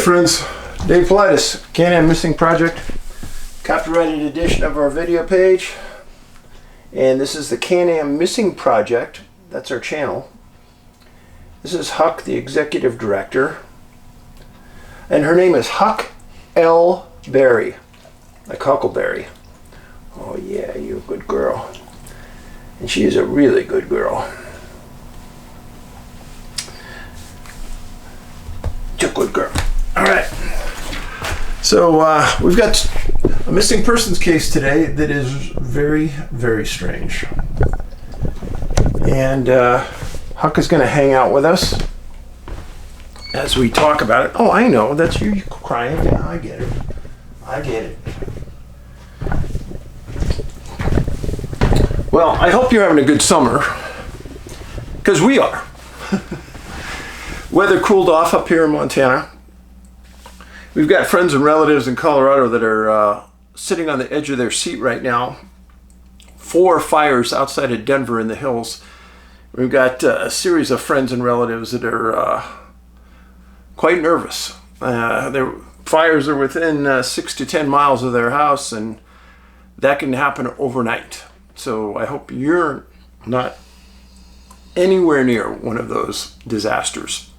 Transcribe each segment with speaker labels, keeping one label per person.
Speaker 1: Friends, Dave Paulides, CanAm Missing Project, copyrighted edition of our video page. And this is the CanAm Missing Project. That's our channel. This is Huck, the executive director. And her name is Huck L. Berry, like Huckleberry. Oh yeah, you're a good girl. And she is a really good girl. You're a good girl. All right. So we've got a missing persons case today that is very, very strange. And Huck is going to hang out with us as we talk about it. Oh, I know. That's you crying. Yeah, I get it. I get it. Well, I hope you're having a good summer, because we are. Weather cooled off up here in Montana. We've got friends and relatives in Colorado that are sitting on the edge of their seat right now. 4 fires outside of Denver in the hills. We've got a series of friends and relatives that are quite nervous. Their fires are within 6 to 10 miles of their house, and that can happen overnight. So I hope you're not anywhere near one of those disasters.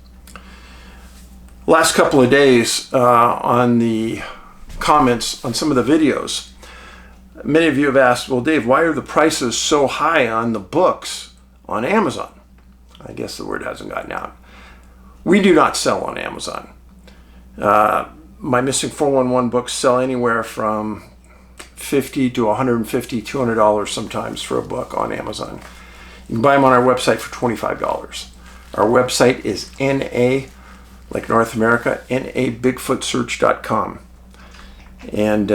Speaker 1: Last couple of days on the comments on some of the videos, many of you have asked, well, Dave, why are the prices so high on the books on Amazon? I guess the word hasn't gotten out. We do not sell on Amazon. My Missing 411 books sell anywhere from $50 to $150, $200 sometimes for a book on Amazon. You can buy them on our website for $25. Our website is NA, like North America, nabigfootsearch.com. And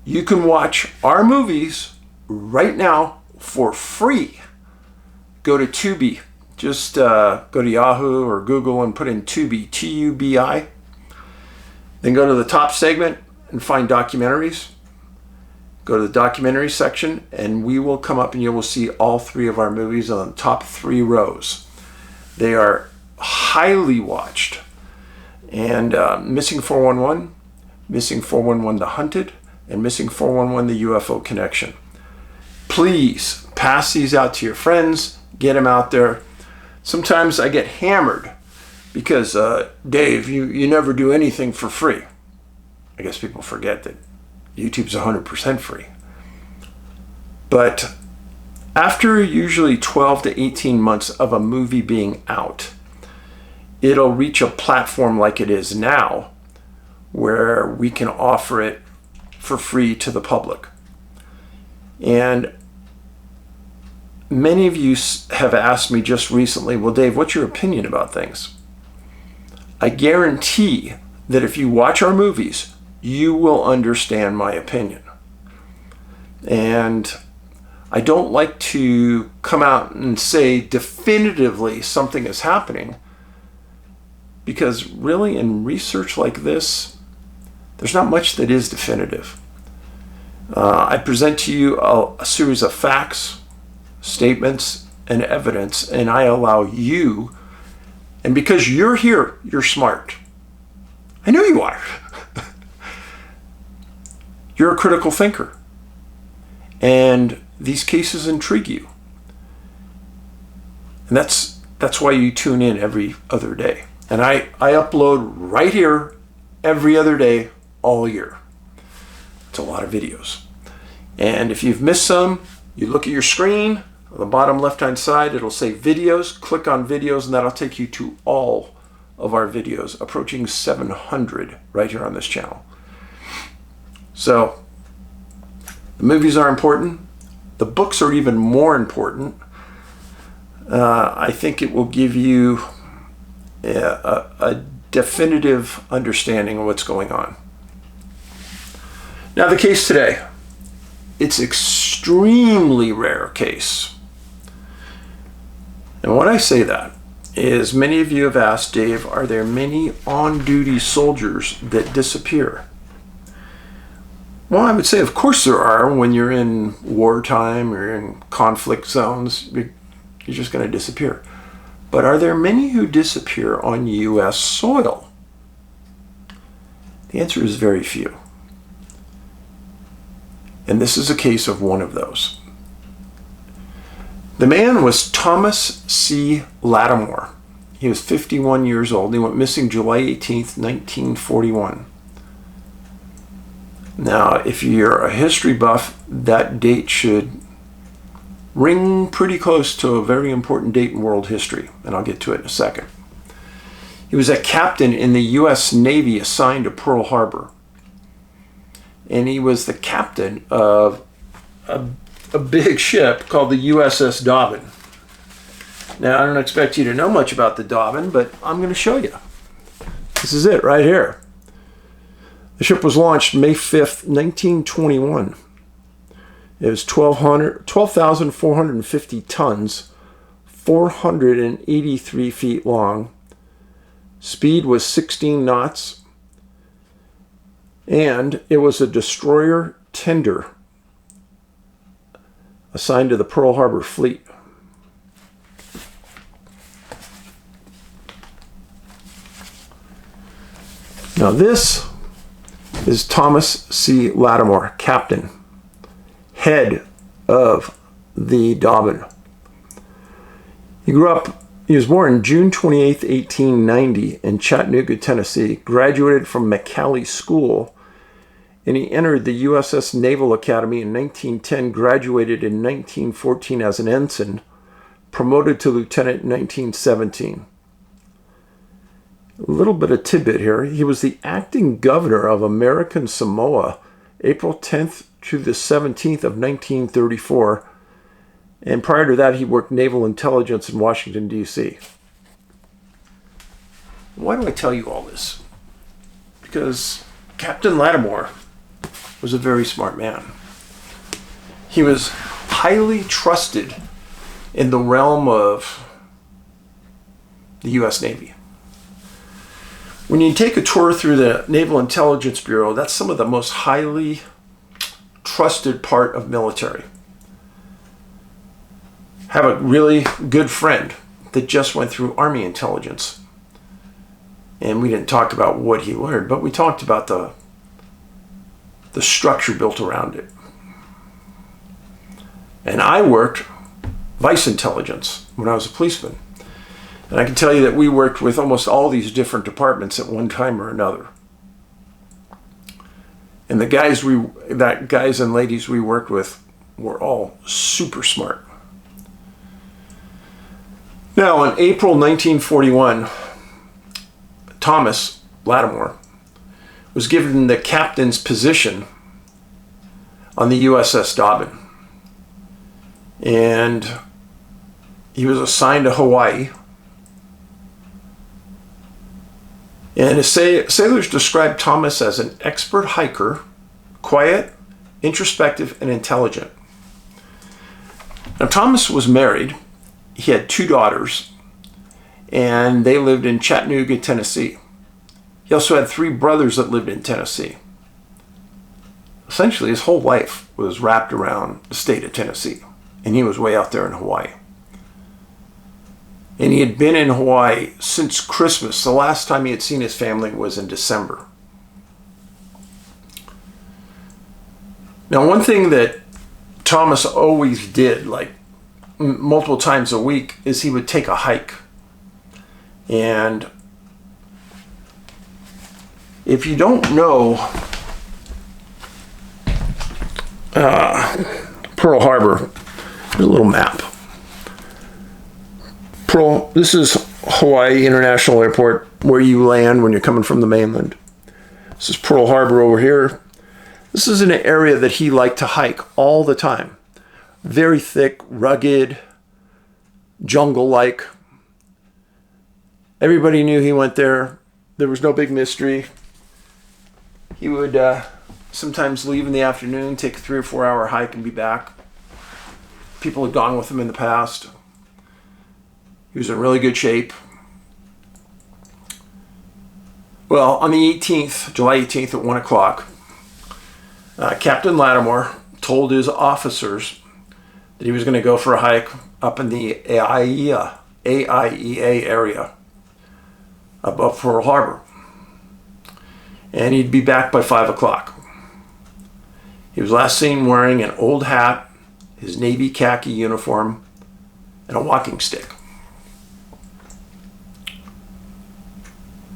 Speaker 1: you can watch our movies right now for free. Go to Tubi. Just go to Yahoo or Google and put in Tubi, T-U-B-I. Then go to the top segment and find documentaries. Go to the documentary section, and we will come up and you will see all 3 of our movies on the top 3 rows. They are highly watched. And Missing 411, Missing 411 The Hunted, and Missing 411 The UFO Connection. Please pass these out to your friends. Get them out there. Sometimes I get hammered because, Dave, you never do anything for free. I guess people forget that YouTube's 100% free. But after usually 12 to 18 months of a movie being out, it'll reach a platform like it is now where we can offer it for free to the public. And many of you have asked me just recently, well, Dave, what's your opinion about things? I guarantee that if you watch our movies, you will understand my opinion. And I don't like to come out and say definitively something is happening, because really in research like this, there's not much that is definitive. I present to you a series of facts, statements, and evidence, and I allow you, and because you're here, you're smart. I know you are. You're a critical thinker. And these cases intrigue you. And that's why you tune in every other day. And I upload right here every other day all year. It's a lot of videos. And if you've missed some, you look at your screen, on the bottom left-hand side, it'll say videos. Click on videos, and that'll take you to all of our videos, approaching 700 right here on this channel. So, the movies are important. The books are even more important. I think it will give you a definitive understanding of what's going on. Now, the case today, it's extremely rare case. And when I say that is many of you have asked, Dave, are there many on-duty soldiers that disappear? Well, I would say, of course there are. When you're in wartime or in conflict zones, you're just going to disappear. But are there many who disappear on U.S. soil? The answer is very few. And this is a case of one of those. The man was Thomas C. Latimore. He was 51 years old. He went missing July 18th, 1941. Now, if you're a history buff, that date should ring pretty close to a very important date in world history, and I'll get to it in a second. He was a captain in the U.S. Navy assigned to Pearl Harbor. And he was the captain of a big ship called the USS Dobbin. Now, I don't expect you to know much about the Dobbin, but I'm going to show you. This is it right here. The ship was launched May 5th, 1921. It was 12,450 tons, 483 feet long. Speed was 16 knots. And it was a destroyer tender assigned to the Pearl Harbor fleet. Now this is Thomas C. Latimore, captain, head of the Dobbin. He was born June 28, 1890 in Chattanooga, Tennessee, graduated from McCallie School, and he entered the USS Naval Academy in 1910, graduated in 1914 as an ensign, promoted to lieutenant in 1917. A little bit of tidbit here. He was the acting governor of American Samoa, April 10th to the 17th of 1934. And prior to that, he worked naval intelligence in Washington, D.C. Why do I tell you all this? Because Captain Latimore was a very smart man. He was highly trusted in the realm of the U.S. Navy. When you take a tour through the Naval Intelligence Bureau, that's some of the most highly trusted part of military. Have a really good friend that just went through Army intelligence. And we didn't talk about what he learned, but we talked about the structure built around it. And I worked vice intelligence when I was a policeman. And I can tell you that we worked with almost all these different departments at one time or another. And the guys and ladies we worked with were all super smart. Now, in April 1941, Thomas Latimore was given the captain's position on the USS Dobbin. And he was assigned to Hawaii. And his sailors described Thomas as an expert hiker, quiet, introspective, and intelligent. Now, Thomas was married. He had 2 daughters, and they lived in Chattanooga, Tennessee. He also had 3 brothers that lived in Tennessee. Essentially, his whole life was wrapped around the state of Tennessee, and he was way out there in Hawaii. And he had been in Hawaii since Christmas. The last time he had seen his family was in December. Now, one thing that Thomas always did, like multiple times a week, is he would take a hike. And if you don't know Pearl Harbor, here's a little map. This is Hawaii International Airport, where you land when you're coming from the mainland. This is Pearl Harbor over here. This is an area that he liked to hike all the time. Very thick, rugged, jungle-like. Everybody knew he went there. There was no big mystery. He would sometimes leave in the afternoon, take a 3 or 4 hour hike and be back. People had gone with him in the past. He was in really good shape. Well, on the 18th, July 18th at 1 o'clock, Captain Latimore told his officers that he was going to go for a hike up in the AIEA area above Pearl Harbor. and he'd be back by 5 o'clock. He was last seen wearing an old hat, his Navy khaki uniform, and a walking stick.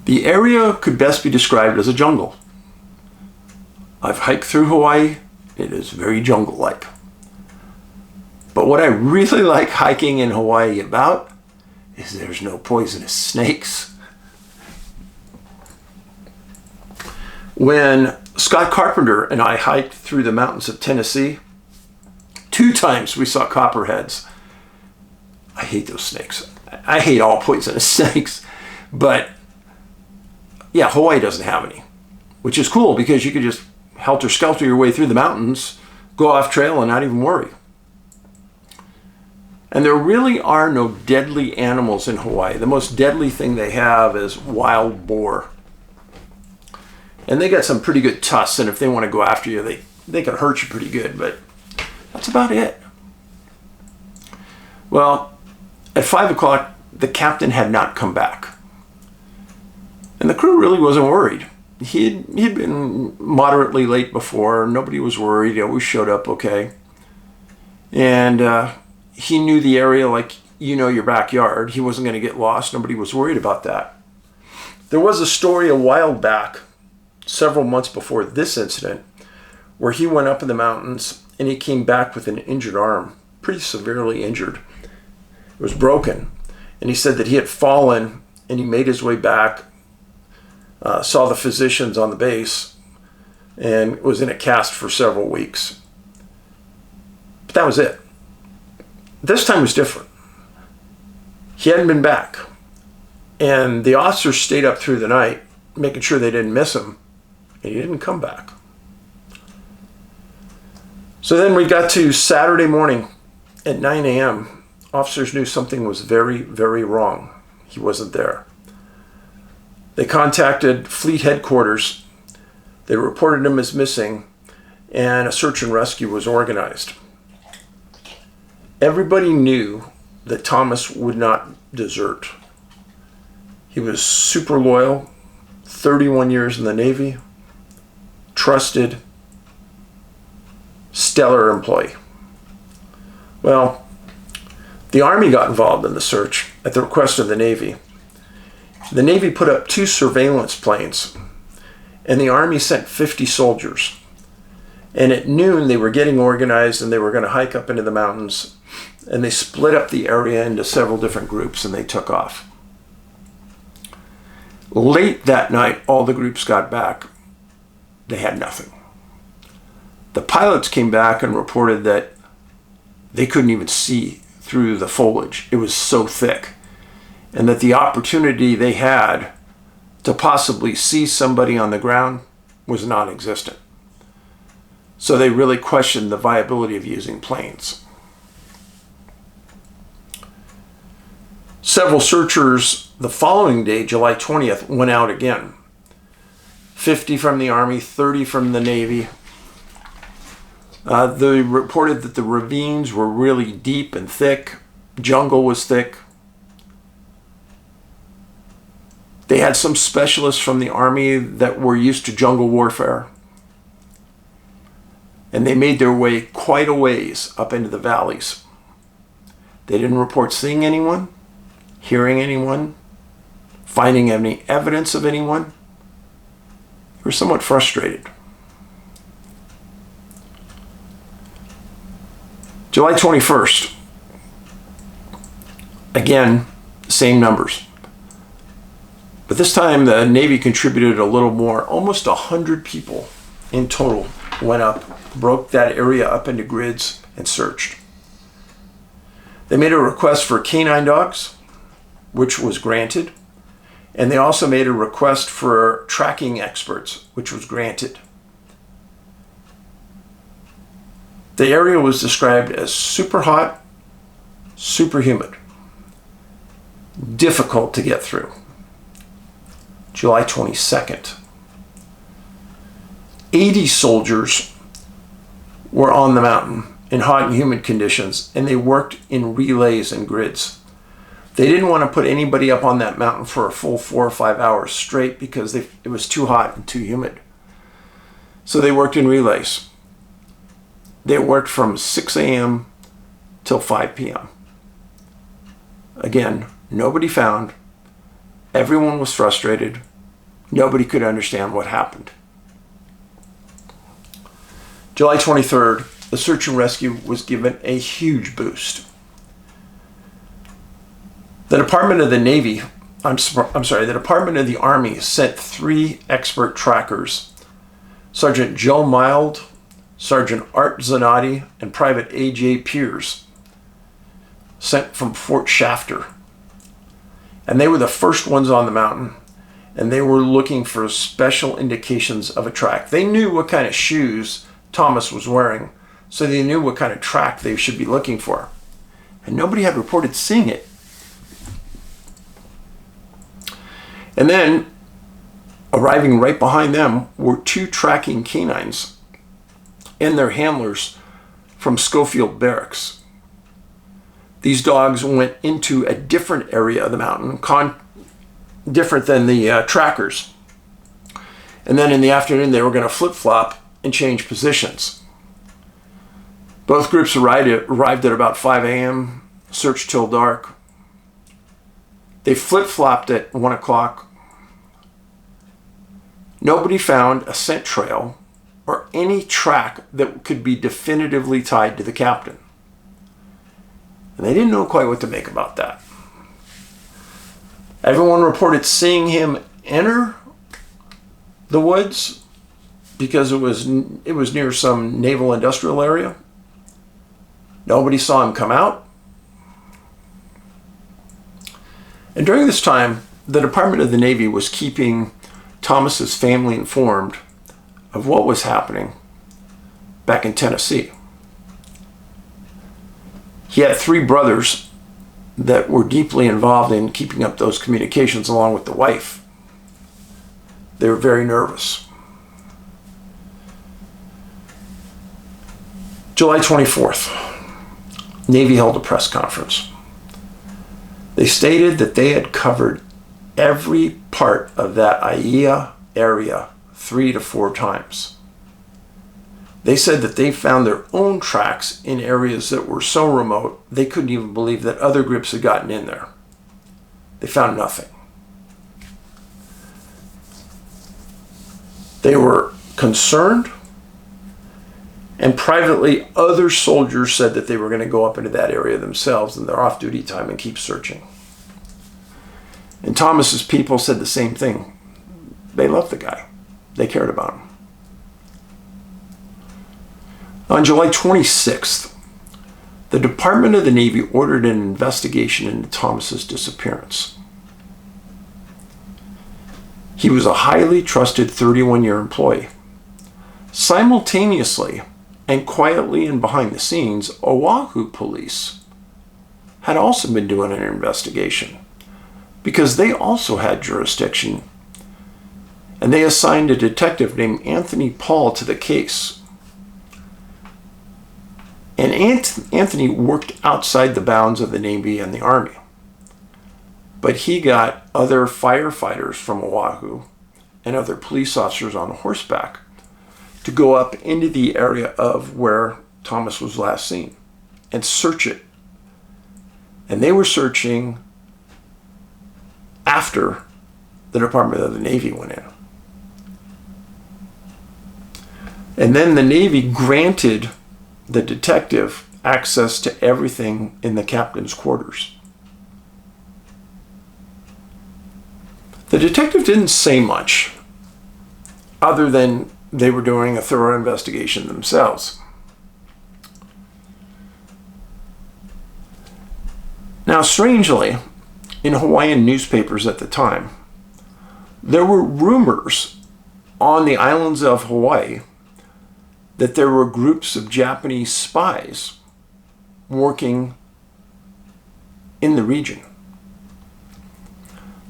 Speaker 1: The area could best be described as a jungle. I've hiked through Hawaii. It is very jungle-like. But what I really like hiking in Hawaii about is there's no poisonous snakes. When Scott Carpenter and I hiked through the mountains of Tennessee, 2 times we saw copperheads. I hate those snakes. I hate all poisonous snakes. But yeah, Hawaii doesn't have any, which is cool because you could just helter-skelter your way through the mountains, go off trail, and not even worry. And there really are no deadly animals in Hawaii. The most deadly thing they have is wild boar. And they got some pretty good tusks, and if they want to go after you, they can hurt you pretty good, but that's about it. Well, at 5 o'clock, the captain had not come back. And the crew really wasn't worried. He'd been moderately late before. Nobody was worried. He always showed up okay. And he knew the area like you know your backyard. He wasn't going to get lost. Nobody was worried about that. There was a story a while back, several months before this incident, where he went up in the mountains and he came back with an injured arm, pretty severely injured. It was broken. And he said that he had fallen and he made his way back, saw the physicians on the base, and was in a cast for several weeks. But that was it. This time was different. He hadn't been back. And the officers stayed up through the night, making sure they didn't miss him, and he didn't come back. So then we got to Saturday morning at 9 a.m. Officers knew something was very, very wrong. He wasn't there. They contacted fleet headquarters. They reported him as missing, and a search and rescue was organized. Everybody knew that Thomas would not desert. He was super loyal, 31 years in the Navy, trusted, stellar employee. Well, the Army got involved in the search at the request of the Navy. The Navy put up 2 surveillance planes, and the Army sent 50 soldiers. And at noon, they were getting organized, and they were going to hike up into the mountains, and they split up the area into several different groups, and they took off. Late that night, all the groups got back. They had nothing. The pilots came back and reported that they couldn't even see through the foliage. It was so thick. And that the opportunity they had to possibly see somebody on the ground was non-existent. So they really questioned the viability of using planes. Several searchers the following day, July 20th, went out again. 50 from the Army, 30 from the Navy. They reported that the ravines were really deep and thick. Jungle was thick. They had some specialists from the Army that were used to jungle warfare. And they made their way quite a ways up into the valleys. They didn't report seeing anyone, hearing anyone, finding any evidence of anyone. They were somewhat frustrated. July 21st. Again, same numbers. But this time the Navy contributed a little more. Almost 100 people in total went up, broke that area up into grids, and searched. They made a request for canine dogs, which was granted. And they also made a request for tracking experts, which was granted. The area was described as super hot, super humid, difficult to get through. July 22nd. 80 soldiers were on the mountain in hot and humid conditions, and they worked in relays and grids. They didn't want to put anybody up on that mountain for a full 4 or 5 hours straight because it was too hot and too humid. So they worked in relays. They worked from 6 a.m. till 5 p.m. Again, nobody found. Everyone was frustrated. Nobody could understand what happened. July 23rd, the search and rescue was given a huge boost. The Department of the Army sent 3 expert trackers, Sergeant Joe Mild, Sergeant Art Zanotti, and Private A.J. Pierce, sent from Fort Shafter. And they were the first ones on the mountain, and they were looking for special indications of a track. They knew what kind of shoes Thomas was wearing, so they knew what kind of track they should be looking for. And nobody had reported seeing it. And then, arriving right behind them were 2 tracking canines and their handlers from Schofield Barracks. These dogs went into a different area of the mountain, different than the trackers. And then in the afternoon, they were going to flip-flop and change positions. Both groups arrived at about 5 a.m., searched till dark. They flip-flopped at 1 o'clock. Nobody found a scent trail or any track that could be definitively tied to the captain. And they didn't know quite what to make about that. Everyone reported seeing him enter the woods because it was near some naval industrial area. Nobody saw him come out. And during this time, the Department of the Navy was keeping Thomas's family informed of what was happening back in Tennessee. He had 3 brothers that were deeply involved in keeping up those communications along with the wife. They were very nervous. July 24th, Navy held a press conference. They stated that they had covered every part of that AIA area 3 to 4 times. They said that they found their own tracks in areas that were so remote they couldn't even believe that other groups had gotten in there. They found nothing. They were concerned, and privately other soldiers said that they were going to go up into that area themselves in their off-duty time and keep searching. And Thomas's people said the same thing. They loved the guy. They cared about him. On July 26th, the Department of the Navy ordered an investigation into Thomas's disappearance. He was a highly trusted 31-year employee. Simultaneously and quietly and behind the scenes, Oahu police had also been doing an investigation because they also had jurisdiction, and they assigned a detective named Anthony Paul to the case. And Anthony worked outside the bounds of the Navy and the Army. But he got other firefighters from Oahu and other police officers on horseback to go up into the area of where Thomas was last seen and search it. And they were searching after the Department of the Navy went in. And then the Navy granted the detective access to everything in the captain's quarters. The detective didn't say much other than they were doing a thorough investigation themselves. Now, strangely, in Hawaiian newspapers at the time, there were rumors on the islands of Hawaii that there were groups of Japanese spies working in the region.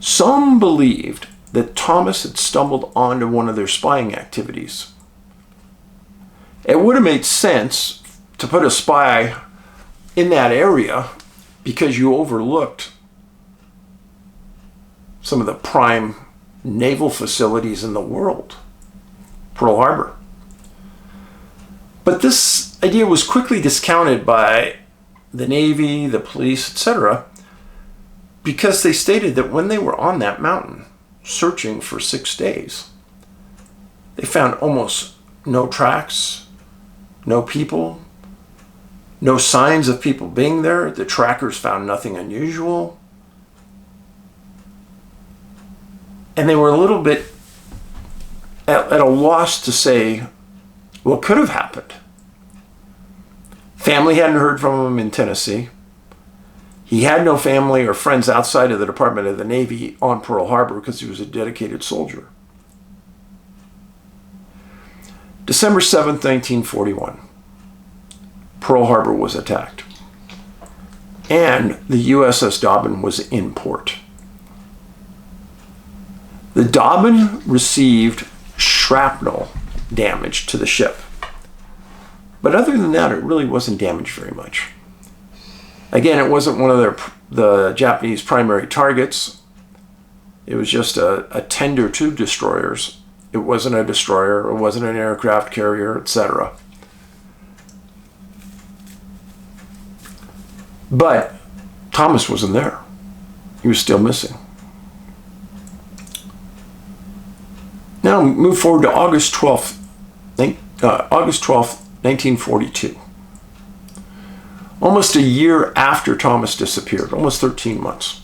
Speaker 1: Some believed that Thomas had stumbled onto one of their spying activities. It would have made sense to put a spy in that area because you overlooked some of the prime naval facilities in the world, Pearl Harbor. But this idea was quickly discounted by the Navy, the police, etc., because they stated that when they were on that mountain searching for 6 days, they found almost no tracks, no people, no signs of people being there. The trackers found nothing unusual. And they were a little bit at a loss to say what could have happened. Family hadn't heard from him in Tennessee. He had no family or friends outside of the Department of the Navy on Pearl Harbor because he was a dedicated soldier. December 7th, 1941, Pearl Harbor was attacked, and the USS Dobbin was in port. The Dobbin received shrapnel damage to the ship, but other than that, it really wasn't damaged very much. Again, it wasn't one of the Japanese primary targets. It was just a tender to destroyers. It wasn't a destroyer, it wasn't an aircraft carrier, etc. But Thomas wasn't there. He was still missing. Now we move forward to August 12th, 1942. Almost a year after Thomas disappeared, almost 13 months.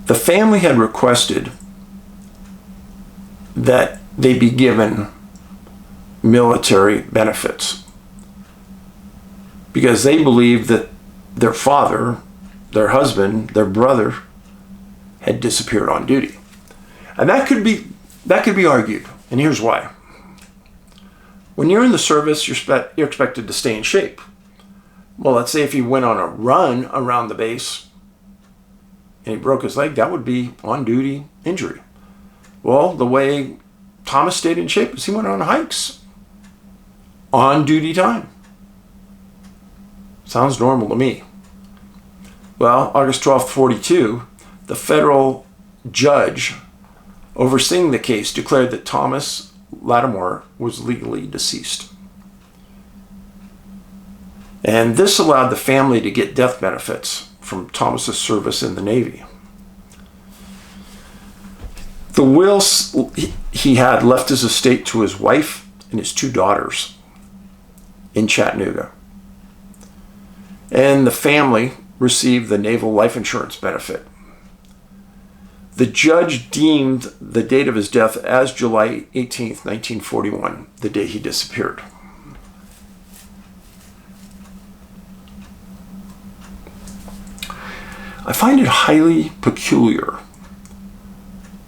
Speaker 1: The family had requested that they be given military benefits because they believed that their father, their husband, their brother had disappeared on duty. And that could be argued, and here's why. When you're in the service, you're expected to stay in shape. Well, let's say if he went on a run around the base and he broke his leg, that would be on-duty injury. Well, the way Thomas stayed in shape is he went on hikes on duty time. Sounds normal to me. Well, August 12th, 42, the federal judge overseeing the case declared that Thomas Latimore was legally deceased. And this allowed the family to get death benefits from Thomas's service in the Navy. The will he had left his estate to his wife and his 2 daughters in Chattanooga. And the family received the naval life insurance benefit. The judge deemed the date of his death as July 18th, 1941, the day he disappeared. I find it highly peculiar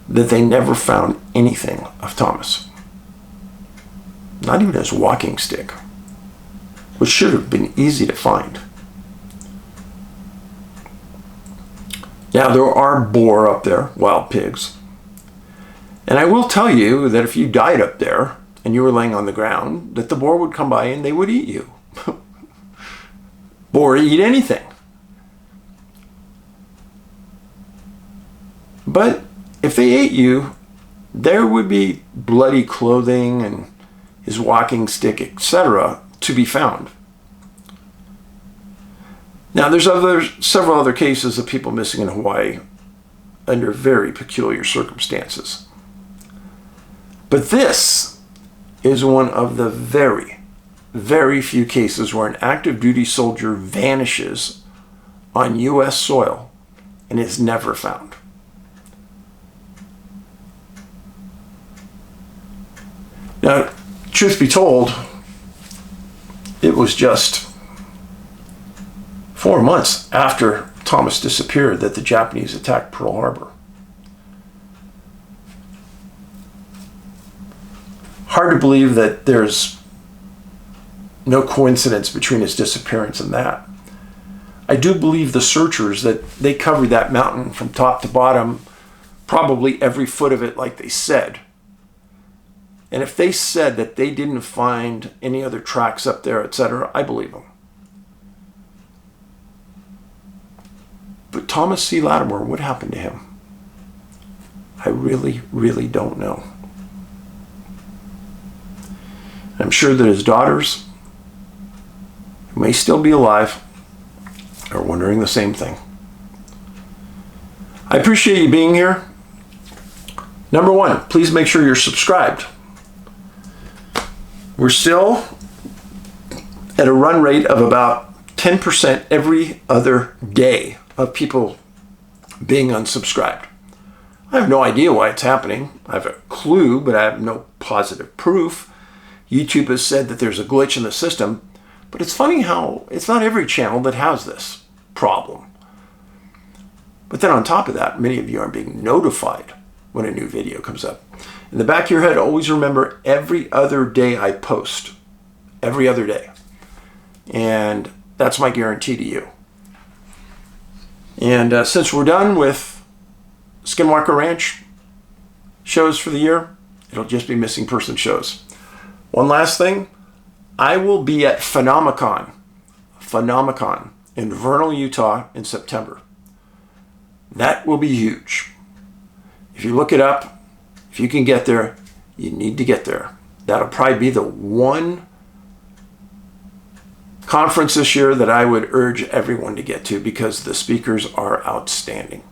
Speaker 1: that they never found anything of Thomas. Not even his walking stick, which should have been easy to find. Now, there are boar up there, wild pigs. And I will tell you that if you died up there and you were laying on the ground, that the boar would come by and they would eat you. Boar eat anything. But if they ate you, there would be bloody clothing and his walking stick, etc., to be found. Now, there's several other cases of people missing in Hawaii under very peculiar circumstances. But this is one of the very, very few cases where an active duty soldier vanishes on U.S. soil and is never found. Now, truth be told, it was just 4 months after Thomas disappeared that the Japanese attacked Pearl Harbor. Hard to believe that there's no coincidence between his disappearance and that. I do believe the searchers that they covered that mountain from top to bottom, probably every foot of it like they said. And if they said that they didn't find any other tracks up there, etc., I believe them. But Thomas C. Latimore, what happened to him? I really, really don't know. I'm sure that his daughters, who may still be alive, are wondering the same thing. I appreciate you being here. Number one, please make sure you're subscribed. We're still at a run rate of about 10% every other day of people being unsubscribed. I have no idea why it's happening. I have a clue, but I have no positive proof. YouTube has said that there's a glitch in the system, but it's funny how it's not every channel that has this problem. But then on top of that, many of you aren't being notified when a new video comes up. In the back of your head, always remember every other day I post. Every other day. And that's my guarantee to you. And since we're done with Skinwalker Ranch shows for the year, it'll just be missing person shows. One last thing, I will be at Phenomicon in Vernal, Utah in September. That will be huge. If you look it up, if you can get there, you need to get there. That'll probably be the one conference this year that I would urge everyone to get to because the speakers are outstanding.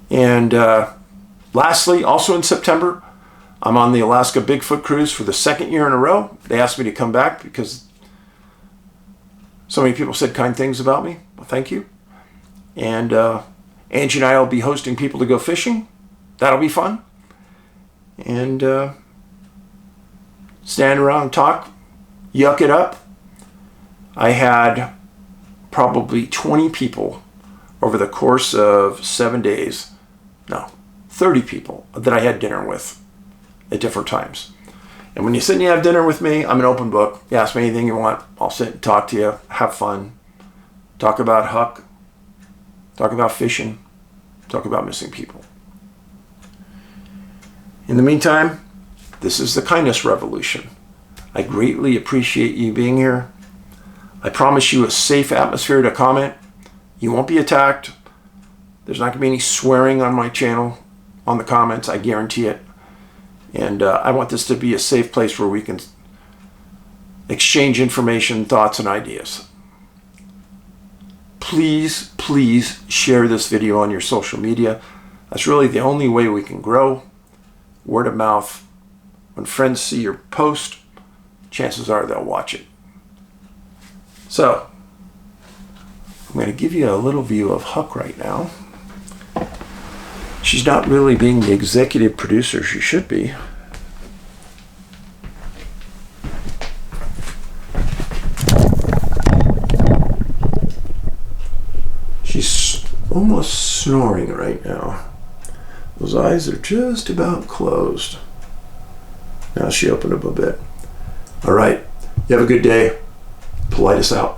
Speaker 1: And lastly, also in September, I'm on the Alaska Bigfoot Cruise for the second year in a row. They asked me to come back because so many people said kind things about me. Well, thank you. And Angie and I will be hosting people to go fishing. That'll be fun. And stand around and talk, yuck it up. I had probably 20 people over the course of 7 days. No, 30 people that I had dinner with at different times. And when you sit and you have dinner with me, I'm an open book. You ask me anything you want. I'll sit and talk to you, have fun, talk about Huck, talk about fishing, talk about missing people. In the meantime, this is the kindness revolution. I greatly appreciate you being here. I promise you a safe atmosphere to comment. You won't be attacked. There's not going to be any swearing on my channel, on the comments, I guarantee it. And I want this to be a safe place where we can exchange information, thoughts, and ideas. Please, please share this video on your social media. That's really the only way we can grow. Word of mouth. When friends see your post, chances are they'll watch it. So, I'm going to give you a little view of Huck right now. She's not really being the executive producer she should be. She's almost snoring right now. Those eyes are just about closed. Now she opened up a bit. All right. You have a good day. Paulides out.